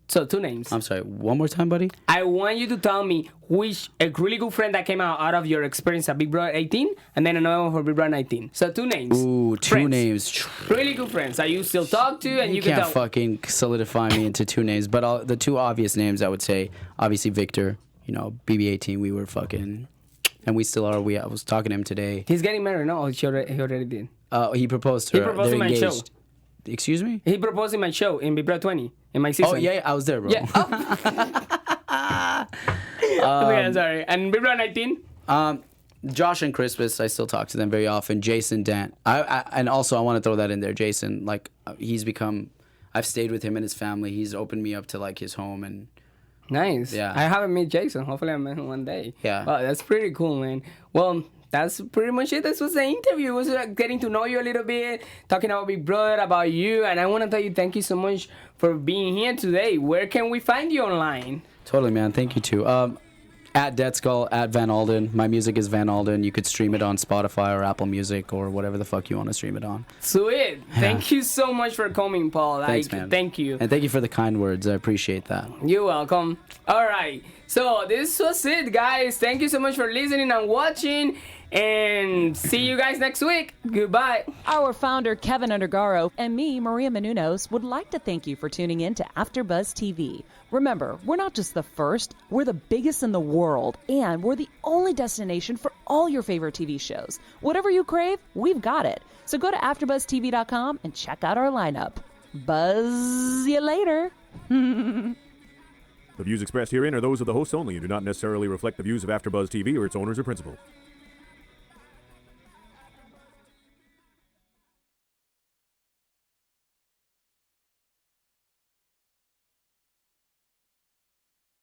[SPEAKER 1] So 2 names.
[SPEAKER 3] I'm sorry. One more time, buddy.
[SPEAKER 1] I want you to tell me which a really good friend that came out of your experience at Big Brother 18, and then another one for Big Brother 19. So 2 names.
[SPEAKER 3] Ooh, 2
[SPEAKER 1] Friends.
[SPEAKER 3] names.
[SPEAKER 1] Really good friends that you still talk to, and you can
[SPEAKER 3] can't
[SPEAKER 1] tell.
[SPEAKER 3] fucking solidify me into 2 names, but the 2 obvious names I would say, obviously Victor. You know, BB18. We were fucking, and we still are. I was talking to him today.
[SPEAKER 1] He's getting married. No, he already did.
[SPEAKER 3] He proposed to her.
[SPEAKER 1] He proposed
[SPEAKER 3] They're
[SPEAKER 1] in my
[SPEAKER 3] engaged.
[SPEAKER 1] show.
[SPEAKER 3] Excuse me?
[SPEAKER 1] He proposed in my show in Big Brother 20 in my season.
[SPEAKER 3] Oh yeah, I was there, bro.
[SPEAKER 1] Yeah. Yeah, sorry. And Big Brother 19.
[SPEAKER 3] Josh and Crispus, I still talk to them very often. Jason, Dan, and also I want to throw that in there. Jason, like he's become, I've stayed with him and his family. He's opened me up to like his home and.
[SPEAKER 1] Nice.
[SPEAKER 3] Yeah.
[SPEAKER 1] I haven't met Jason. Hopefully I met him one day.
[SPEAKER 3] Yeah.
[SPEAKER 1] Wow, that's pretty cool, man. Well, that's pretty much it. This was the interview. It was getting to know you a little bit, talking about Big Brother, about you. And I want to tell you thank you so much for being here today. Where can we find you online?
[SPEAKER 3] Totally, man. Thank you, too. At Dead Skull, at Van Alden. My music is Van Alden. You could stream it on Spotify or Apple Music or whatever the fuck you want to stream it on.
[SPEAKER 1] Sweet. Thank you so much for coming, Paul.
[SPEAKER 3] Thanks, man.
[SPEAKER 1] Thank you.
[SPEAKER 3] And thank you for the kind words. I appreciate that.
[SPEAKER 1] You're welcome. All right. So this was it, guys. Thank you so much for listening and watching. And see you guys next week. Goodbye.
[SPEAKER 2] Our founder, Keven Undergaro, and me, Maria Menounos, would like to thank you for tuning in to AfterBuzz TV. Remember, we're not just the first, we're the biggest in the world, and we're the only destination for all your favorite TV shows. Whatever you crave, we've got it. So go to AfterBuzzTV.com and check out our lineup. Buzz you later.
[SPEAKER 4] The views expressed herein are those of the hosts only and do not necessarily reflect the views of AfterBuzz TV or its owners or principals.